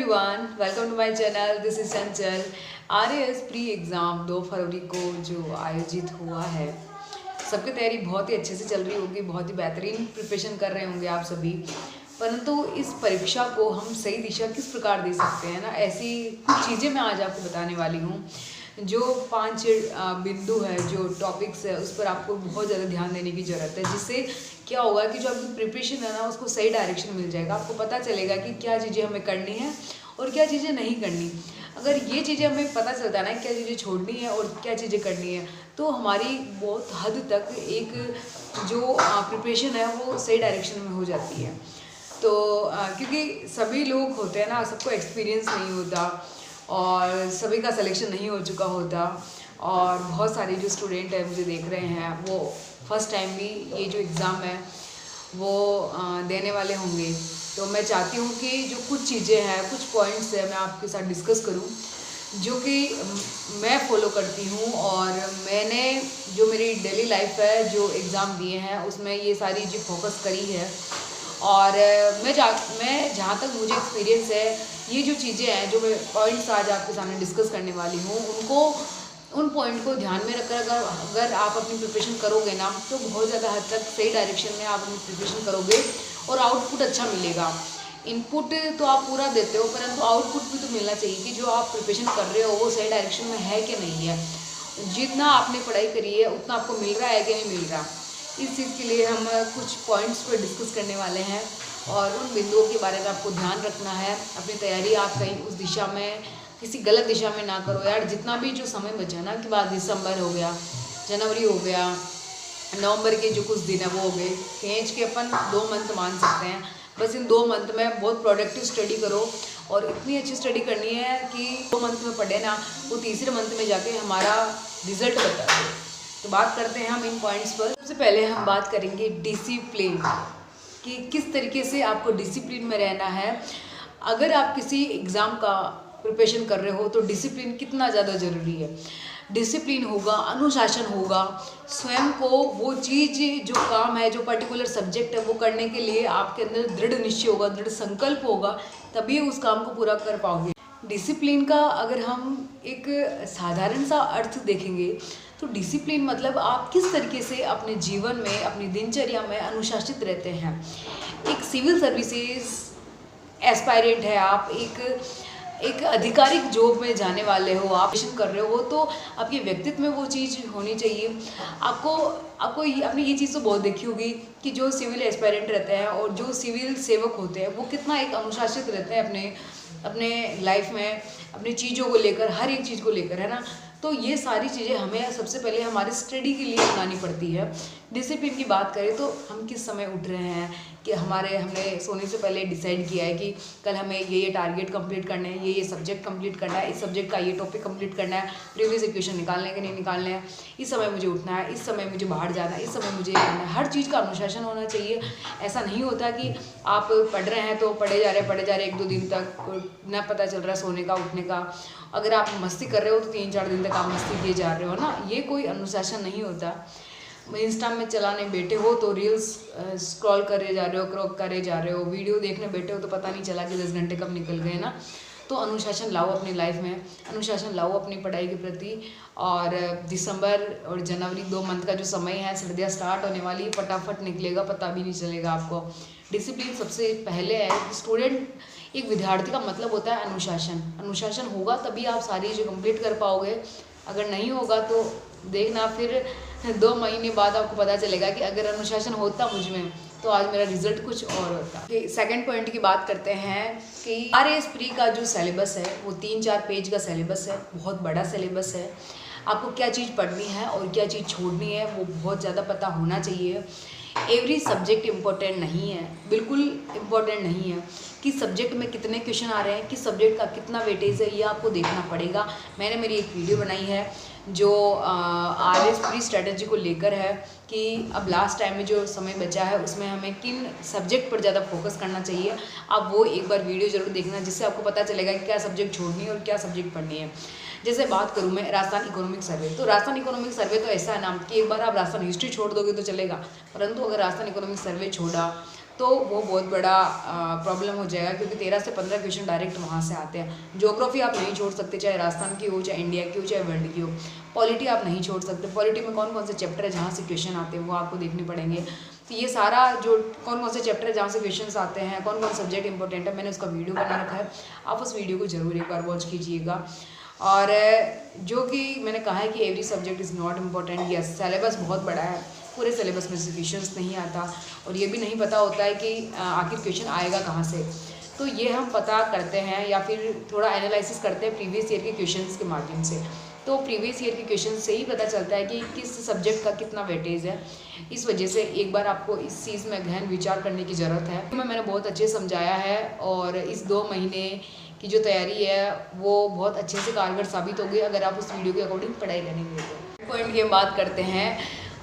Everyone, welcome to my channel. This is Chanchal. RAS pre exam 2 फरवरी को जो आयोजित हुआ है, सबकी तैयारी बहुत ही अच्छे से चल रही होगी, बहुत ही बेहतरीन प्रिपरेशन कर रहे होंगे आप सभी। परंतु इस परीक्षा को हम सही दिशा किस प्रकार दे सकते हैं ना, ऐसी कुछ चीज़ें मैं आज आपको बताने वाली हूँ। जो 5 बिंदु है, जो टॉपिक्स है, उस पर आपको बहुत ज़्यादा ध्यान देने की ज़रूरत है, जिससे क्या होगा कि जो आपकी प्रिपरेशन है ना, उसको सही डायरेक्शन मिल जाएगा। आपको पता चलेगा कि क्या चीज़ें हमें करनी है और क्या चीज़ें नहीं करनी। अगर ये चीज़ें हमें पता चलता है ना, क्या चीज़ें छोड़नी है और क्या चीज़ें करनी है, तो हमारी बहुत हद तक एक जो प्रिपरेशन है वो सही डायरेक्शन में हो जाती है। तो क्योंकि सभी लोग होते हैं ना, सबको एक्सपीरियंस नहीं होता और सभी का सिलेक्शन नहीं हो चुका होता, और बहुत सारे जो स्टूडेंट हैं मुझे देख रहे हैं, वो फर्स्ट टाइम भी ये जो एग्ज़ाम है वो देने वाले होंगे। तो मैं चाहती हूँ कि जो कुछ चीज़ें हैं, कुछ पॉइंट्स हैं, मैं आपके साथ डिस्कस करूँ, जो कि मैं फॉलो करती हूँ। और मैंने जो मेरी डेली लाइफ है, जो एग्ज़ाम दिए हैं, उसमें ये सारी चीज़ फोकस करी है। और मैं जहाँ तक मुझे एक्सपीरियंस है, ये जो चीज़ें हैं, जो मैं पॉइंट्स आज आपके सामने डिस्कस करने वाली हूँ, उन पॉइंट को ध्यान में रखकर अगर आप अपनी प्रिपरेशन करोगे ना, तो बहुत ज़्यादा हद तक सही डायरेक्शन में आप अपनी प्रिपरेशन करोगे और आउटपुट अच्छा मिलेगा। इनपुट तो आप पूरा देते हो, परंतु आउटपुट भी तो मिलना चाहिए कि जो आप प्रिपरेशन कर रहे हो वो सही डायरेक्शन में है कि नहीं है। जितना आपने पढ़ाई करी है उतना आपको मिल रहा है कि नहीं मिल रहा। इस चीज़ के लिए हम कुछ पॉइंट्स पर डिस्कस करने वाले हैं, और उन बिंदुओं के बारे में आपको ध्यान रखना है। अपनी तैयारी आप कहीं उस दिशा में, किसी गलत दिशा में ना करो यार। जितना भी जो समय बचा ना, कि बाद दिसंबर हो गया, जनवरी हो गया, नवंबर के जो कुछ दिन है वो हो गए, खींच के अपन 2 मंथ मान सकते हैं। बस इन 2 मंथ में बहुत प्रोडक्टिव स्टडी करो, और इतनी अच्छी स्टडी करनी है कि 2 मंथ में पढ़े ना, वो तीसरे मंथ में जाके हमारा रिजल्ट बता दे। तो बात करते हैं हम इन पॉइंट्स पर। सबसे पहले हम बात करेंगे डिसिप्लिन, कि किस तरीके से आपको डिसिप्लिन में रहना है। अगर आप किसी एग्ज़ाम का प्रिपरेशन कर रहे हो तो डिसिप्लिन कितना ज़्यादा ज़रूरी है। डिसिप्लिन होगा, अनुशासन होगा, स्वयं को वो चीज़, जो काम है, जो पर्टिकुलर सब्जेक्ट है, वो करने के लिए आपके अंदर दृढ़ निश्चय होगा, दृढ़ संकल्प होगा, तभी उस काम को पूरा कर पाओगे। डिसिप्लिन का अगर हम एक साधारण सा अर्थ देखेंगे, तो डिसिप्लिन मतलब आप किस तरीके से अपने जीवन में, अपनी दिनचर्या में अनुशासित रहते हैं। एक सिविल सर्विसेज एस्पायरेंट है आप, एक आधिकारिक जॉब में जाने वाले हो, आप कर रहे हो, तो आपके व्यक्तित्व में वो चीज़ होनी चाहिए। आपको आपने ये चीज़ तो बहुत देखी होगी कि जो सिविल एस्पायरेंट रहते हैं और जो सिविल सेवक होते हैं, वो कितना एक अनुशासित रहते हैं अपने लाइफ में, अपनी चीज़ों को लेकर, हर एक चीज़ को लेकर, है ना। तो ये सारी चीज़ें हमें सबसे पहले हमारे स्टडी के लिए अपनानी पड़ती है। डिसिप्लिन की बात करें तो हम किस समय उठ रहे हैं, कि हमने सोने से पहले डिसाइड किया है कि कल हमें ये टारगेट कंप्लीट करने हैं, ये सब्जेक्ट कंप्लीट करना है, इस सब्जेक्ट का ये टॉपिक कंप्लीट करना है, प्रीवियस इक्वेशन निकालने के नहीं निकालने हैं, इस समय मुझे उठना है, इस समय मुझे बाहर जाना है, इस समय मुझे ये करना है। हर चीज़ का अनुशासन होना चाहिए। ऐसा नहीं होता कि आप पढ़ रहे हैं तो पढ़े जा रहे 1-2 दिन तक ना पता चल रहा है सोने का, उठने का। अगर आप मस्ती कर रहे हो तो 3-4 दिन तक आप मस्ती किए जा रहे हो ना, ये कोई अनुशासन नहीं होता। इंस्टा में चलाने बैठे हो तो रील्स स्क्रॉल करे जा रहे हो, क्रॉप करे जा रहे हो, वीडियो देखने बैठे हो तो पता नहीं चला कि 10 घंटे कब निकल गए ना। तो अनुशासन लाओ अपनी लाइफ में, अनुशासन लाओ अपनी पढ़ाई के प्रति। और दिसंबर और जनवरी 2 मंथ का जो समय है, सर्दियाँ स्टार्ट होने वाली, फटाफट निकलेगा, पता भी नहीं चलेगा आपको। डिसिप्लिन सबसे पहले है। स्टूडेंट, एक विद्यार्थी का मतलब होता है अनुशासन। अनुशासन होगा तभी आप सारी चीज़ें कंप्लीट कर पाओगे। अगर नहीं होगा तो देखना, फिर 2 महीने बाद आपको पता चलेगा कि अगर अनुशासन होता मुझ में, तो आज मेरा रिजल्ट कुछ और होता। सेकंड पॉइंट की बात करते हैं कि आरएएस प्री का जो सिलेबस है, वो 3-4 पेज का सिलेबस है, बहुत बड़ा सिलेबस है। आपको क्या चीज़ पढ़नी है और क्या चीज़ छोड़नी है, वो बहुत ज़्यादा पता होना चाहिए। एवरी सब्जेक्ट इम्पोर्टेंट नहीं है, बिल्कुल इम्पोर्टेंट नहीं है। किस सब्जेक्ट में कितने क्वेश्चन आ रहे हैं, किस सब्जेक्ट का कितना वेटेज है, ये आपको देखना पड़ेगा। मैंने मेरी एक वीडियो बनाई है जो आरएएस प्री स्ट्रेटजी को लेकर है, कि अब लास्ट टाइम में जो समय बचा है उसमें हमें किन सब्जेक्ट पर ज़्यादा फोकस करना चाहिए। आप वो एक बार वीडियो ज़रूर देखना, जिससे आपको पता चलेगा कि क्या सब्जेक्ट छोड़नी है और क्या सब्जेक्ट पढ़नी है। जैसे बात करूँ मैं राजस्थान इकोनॉमिक सर्वे, तो राजस्थान इकोनॉमिक सर्वे तो ऐसा है ना कि एक बार आप राजस्थान हिस्ट्री छोड़ दोगे तो चलेगा, परंतु अगर राजस्थान इकोनॉमिक सर्वे छोड़ा तो वो बहुत बड़ा प्रॉब्लम हो जाएगा, क्योंकि 13 से 15 क्वेश्चन डायरेक्ट वहाँ से आते हैं। ज्योग्राफी आप नहीं छोड़ सकते, चाहे राजस्थान की हो, चाहे इंडिया की हो, चाहे वर्ल्ड की हो। पॉलिटी आप नहीं छोड़ सकते, पॉलिटी में कौन कौन से चैप्टर है जहाँ से क्वेश्चन आते हैं वो आपको देखने पड़ेंगे। तो ये सारा जो कौन कौन से चैप्टर है जहाँ से क्वेश्चन आते हैं, कौन कौन सब्जेक्ट इंपॉर्टेंट है, मैंने उसका वीडियो बना रखा है, आप उस वीडियो को ज़रूर एक बार वॉच कीजिएगा। और जो कि मैंने कहा है कि every subject is not important, yes syllabus बहुत बड़ा है, पूरे सिलेबस में से क्वेश्चंस नहीं आता, और ये भी नहीं पता होता है कि आखिर क्वेश्चन आएगा कहाँ से। तो ये हम पता करते हैं या फिर थोड़ा एनालिसिस करते हैं प्रीवियस ईयर के क्वेश्चंस के माध्यम से। तो प्रीवियस ईयर के क्वेश्चन से ही पता चलता है कि किस सब्जेक्ट का कितना वेटेज है। इस वजह से एक बार आपको इस चीज़ में गहन विचार करने की ज़रूरत है। मैंने बहुत अच्छे समझाया है, और इस 2 महीने की जो तैयारी है वो बहुत अच्छे से कारगर साबित होगी अगर आप उस वीडियो के अकॉर्डिंग पढ़ाई करेंगे। तो पॉइंट की हम बात करते हैं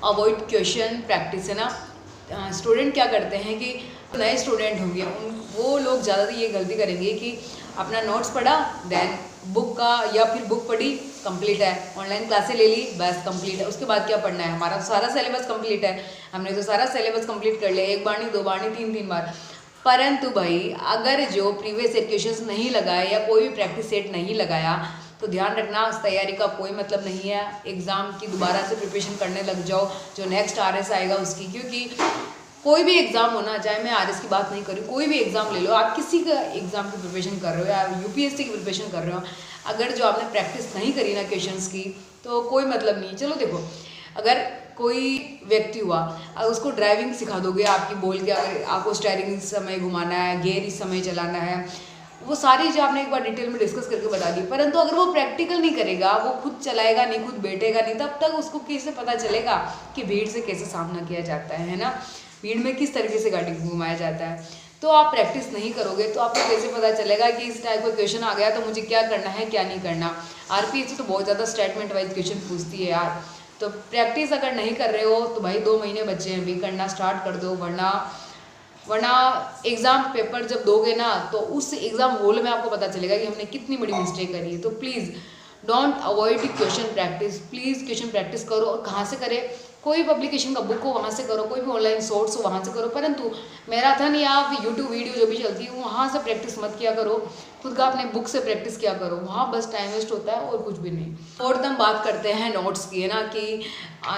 अवॉइड क्वेश्चन प्रैक्टिस, है ना। स्टूडेंट क्या करते हैं कि नए स्टूडेंट होंगे वो लोग ज़्यादातर ये गलती करेंगे कि अपना नोट्स पढ़ा, देन बुक का या फिर बुक पढ़ी, कंप्लीट है, ऑनलाइन क्लासें ले ली, बस कंप्लीट है, उसके बाद क्या पढ़ना है, हमारा तो सारा सिलेबस कंप्लीट है, हमने तो सारा सिलेबस कंप्लीट कर लिया, 1 बार नहीं 2 बार नहीं 3 बार। परंतु भाई अगर जो प्रीवियस ईयर क्वेश्चंस नहीं लगाए या कोई भी प्रैक्टिस सेट नहीं लगाया तो ध्यान रखना उस तैयारी का कोई मतलब नहीं है। एग्ज़ाम की दोबारा से प्रिपरेशन करने लग जाओ जो नेक्स्ट RS आएगा उसकी, क्योंकि कोई भी एग्ज़ाम होना, चाहे मैं RS की बात नहीं कर रही, कोई भी एग्ज़ाम ले लो, आप किसी का एग्ज़ाम की प्रिपरेशन कर रहे हो या UPSC की प्रिपरेशन कर रहे हो, अगर जो आपने प्रैक्टिस नहीं करी ना क्वेश्चंस की तो कोई मतलब नहीं। चलो देखो, अगर कोई व्यक्ति हुआ, अगर उसको ड्राइविंग सिखा दोगे आपकी बोल के, अगर आपको स्टीयरिंग इस समय घुमाना है, गियर इस समय चलाना है, वो सारी चीज़ आपने एक बार डिटेल में डिस्कस करके बता दी, परंतु अगर वो प्रैक्टिकल नहीं करेगा, वो खुद चलाएगा नहीं, खुद बैठेगा नहीं, तब तक उसको कैसे पता चलेगा कि भीड़ से कैसे सामना किया जाता है ना, भीड़ में किस तरीके से गाड़ी घुमाया जाता है। तो आप प्रैक्टिस नहीं करोगे तो आपको कैसे पता चलेगा कि इस टाइप का क्वेश्चन आ गया तो मुझे क्या करना है क्या नहीं करना। RPSC तो बहुत ज़्यादा स्टेटमेंट वाइज क्वेश्चन पूछती है यार। तो प्रैक्टिस अगर नहीं कर रहे हो तो भाई 2 महीने बच्चे हैं, भी करना स्टार्ट कर दो, वरना एग्ज़ाम पेपर जब दोगे ना तो उस एग्ज़ाम हॉल में आपको पता चलेगा कि हमने कितनी बड़ी मिस्टेक करी है। तो please don't avoid question practice, please question practice करो। और कहाँ से करें, कोई भी पब्लिकेशन का बुक हो वहाँ से करो, कोई भी ऑनलाइन सोर्स हो वहाँ से करो, परंतु मैराथन या यूट्यूब वीडियो जो भी चलती है वहाँ से प्रैक्टिस मत किया करो, खुद का अपने बुक से प्रैक्टिस किया करो, वहाँ बस टाइम वेस्ट होता है और कुछ भी नहीं। और हम बात करते हैं नोट्स की, है ना, कि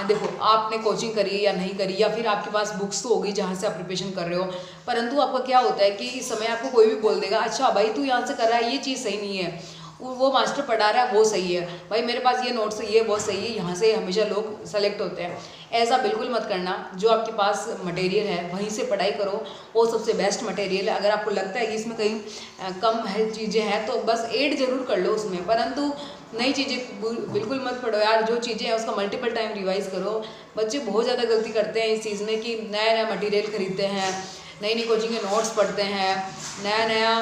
देखो आपने कोचिंग करी या नहीं करी, या फिर आपके पास बुक्स तो होगी जहाँ से आप प्रिपरेशन कर रहे हो, परंतु आपका क्या होता है कि इस समय आपको कोई भी बोल देगा अच्छा भाई तू यहाँ से कर रहा है, ये चीज़ सही नहीं है, वो मास्टर पढ़ा रहा है वो सही है, भाई मेरे पास ये नोट्स है ये बहुत सही है, यहाँ से हमेशा लोग सेलेक्ट होते हैं। ऐसा बिल्कुल मत करना, जो आपके पास मटेरियल है वहीं से पढ़ाई करो, वो सबसे बेस्ट मटेरियल है। अगर आपको लगता है कि इसमें कहीं कम है चीज़ें हैं तो बस ऐड जरूर कर लो उसमें, परंतु नई चीज़ें बिल्कुल मत पढ़ो यार। जो चीज़ें हैं उसका मल्टीपल टाइम रिवाइज करो। बच्चे बहुत ज़्यादा गलती करते हैं इस चीज़ में कि नया नया मटेरियल खरीदते हैं, नई नई कोचिंग के नोट्स पढ़ते हैं, नया नया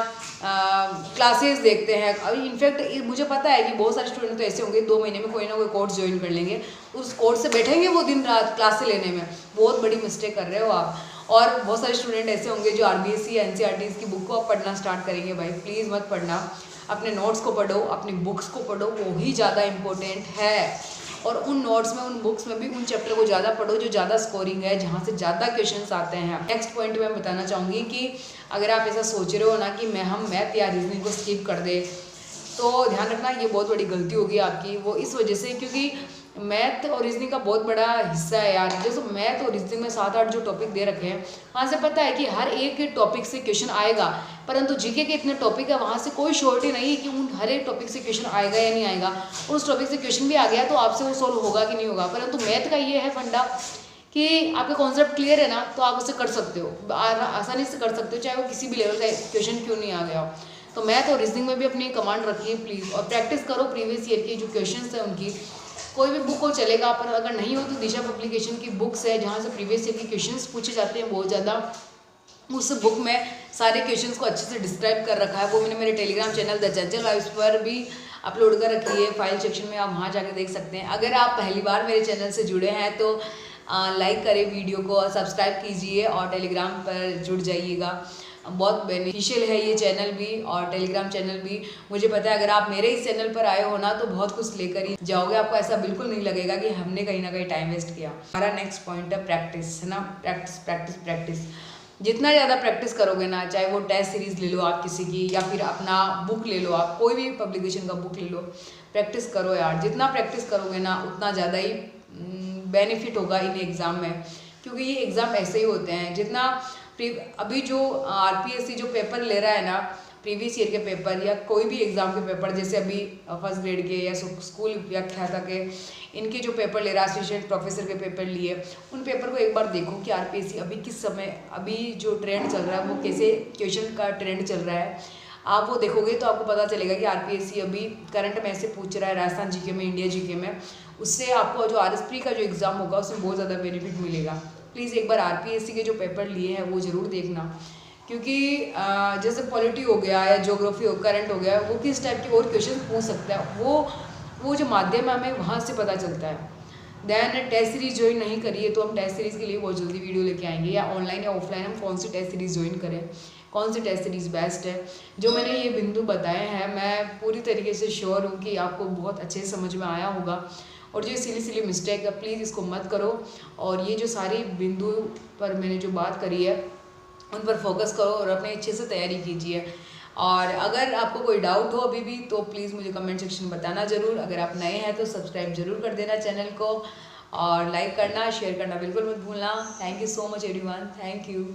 क्लासेस देखते हैं। अभी इनफैक्ट मुझे पता है कि बहुत सारे स्टूडेंट तो ऐसे होंगे 2 महीने में कोई ना कोई कोर्स ज्वाइन कर लेंगे, उस कोर्स से बैठेंगे वो दिन रात क्लासें लेने में, बहुत बड़ी मिस्टेक कर रहे हो आप। और बहुत सारे स्टूडेंट ऐसे होंगे जो RBSC NCERT की बुक को आप पढ़ना स्टार्ट करेंगे। भाई प्लीज़ मत पढ़ना, अपने नोट्स को पढ़ो, अपनी बुक्स को पढ़ो, वो ही ज़्यादा इम्पोर्टेंट है। और उन नोट्स में उन बुक्स में भी उन चैप्टर को ज़्यादा पढ़ो जो ज़्यादा स्कोरिंग है, जहाँ से ज़्यादा क्वेश्चंस आते हैं। नेक्स्ट पॉइंट मैं बताना चाहूँगी कि अगर आप ऐसा सोच रहे हो ना कि हम मैथ या रीजनिंग को स्किप कर दे, तो ध्यान रखना ये बहुत बड़ी गलती होगी आपकी। वो इस वजह से क्योंकि मैथ और रीजनिंग का बहुत बड़ा हिस्सा है यार। जैसे मैथ और रीजनिंग में 7-8 जो टॉपिक दे रखे हैं, वहाँ से पता है कि हर एक टॉपिक से क्वेश्चन आएगा, परंतु जीके के इतने टॉपिक है वहाँ से कोई श्योरिटी नहीं है कि उन हर एक टॉपिक से क्वेश्चन आएगा या नहीं आएगा। उस टॉपिक से क्वेश्चन भी आ गया तो आपसे वो सॉल्व होगा कि नहीं होगा। परंतु मैथ का ये है फंडा कि आपका कॉन्सेप्ट क्लियर है ना तो आप उसे कर सकते हो, आसानी से कर सकते हो, चाहे वो किसी भी लेवल का क्वेश्चन क्यों नहीं आ गया हो। तो मैथ और रीजनिंग में भी अपनी कमांड रखिए प्लीज़, और प्रैक्टिस करो प्रीवियस ईयर के जो क्वेश्चन है उनकी। कोई भी बुक हो चलेगा, पर अगर नहीं हो तो दिशा पब्लिकेशन की बुक्स है जहाँ से प्रीवियस ईयर के क्वेश्चंस पूछे जाते हैं बहुत ज़्यादा। उस बुक में सारे क्वेश्चंस को अच्छे से डिस्क्राइब कर रखा है, वो मैंने मेरे Telegram channel the Chanchal vibes पर भी अपलोड कर रखी है, फाइल सेक्शन में आप वहाँ जाकर देख सकते हैं। अगर आप पहली बार मेरे चैनल से जुड़े हैं तो लाइक करें वीडियो को, सब्सक्राइब कीजिए और टेलीग्राम पर जुड़ जाइएगा। बहुत बेनिफिशियल है ये चैनल भी और टेलीग्राम चैनल भी। मुझे पता है अगर आप मेरे इस चैनल पर आए हो ना तो बहुत कुछ लेकर ही जाओगे, आपको ऐसा बिल्कुल नहीं लगेगा कि हमने कहीं ना कहीं टाइम वेस्ट किया। हमारा नेक्स्ट पॉइंट है प्रैक्टिस, है ना, प्रैक्टिस प्रैक्टिस प्रैक्टिस। जितना ज़्यादा प्रैक्टिस करोगे ना, चाहे वो टेस्ट सीरीज़ ले लो आप किसी की, या फिर अपना बुक ले लो, आप कोई भी पब्लिकेशन का बुक ले लो, प्रैक्टिस करो यार। जितना प्रैक्टिस करोगे ना उतना ज़्यादा ही बेनिफिट होगा इन एग्ज़ाम में, क्योंकि ये एग्ज़ाम ऐसे ही होते हैं। जितना अभी जो आरपीएससी जो पेपर ले रहा है ना, प्रीवियस ईयर के पेपर या कोई भी एग्ज़ाम के पेपर, जैसे अभी फर्स्ट ग्रेड के या स्कूल व्याख्याता के, इनके जो पेपर ले रहा है, असिस्टेंट प्रोफेसर के पेपर लिए, उन पेपर को एक बार देखो कि आरपीएससी अभी किस समय, अभी जो ट्रेंड चल रहा है वो कैसे क्वेश्चन का ट्रेंड चल रहा है। आप वो देखोगे तो आपको पता चलेगा कि आरपीएससी अभी करंट में ऐसे पूछ रहा है, राजस्थान जीके में, इंडिया जीके में। उससे आपको जो आरएसपी का जो एग्ज़ाम होगा उसमें बहुत ज़्यादा बेनिफिट मिलेगा। प्लीज़ एक बार आरपीएससी के जो पेपर लिए हैं वो ज़रूर देखना, क्योंकि जैसे पॉलिटी हो गया या ज्योग्राफी हो, करंट हो गया, वो किस टाइप के और क्वेश्चन पूछ सकता है, वो जो माध्यम है हमें वहाँ से पता चलता है। देन टेस्ट सीरीज़ ज्वाइन नहीं करिए तो हम टेस्ट सीरीज़ के लिए बहुत जल्दी वीडियो लेके आएंगे, या ऑनलाइन या ऑफलाइन हम कौन सी टेस्ट सीरीज़ ज्वाइन करें, कौन सी टेस्ट सीरीज़ बेस्ट है। जो मैंने ये बिंदु बताए हैं, मैं पूरी तरीके से श्योर हूँ कि आपको बहुत अच्छे से समझ में आया होगा। और जो सिली मिस्टेक है प्लीज़ इसको मत करो, और ये जो सारी बिंदु पर मैंने जो बात करी है उन पर फोकस करो और अपने अच्छे से तैयारी कीजिए। और अगर आपको कोई डाउट हो अभी भी तो प्लीज़ मुझे कमेंट सेक्शन में बताना ज़रूर। अगर आप नए हैं तो सब्सक्राइब जरूर कर देना चैनल को, और लाइक करना, शेयर करना बिल्कुल मत भूलना। Thank you so much everyone, thank you.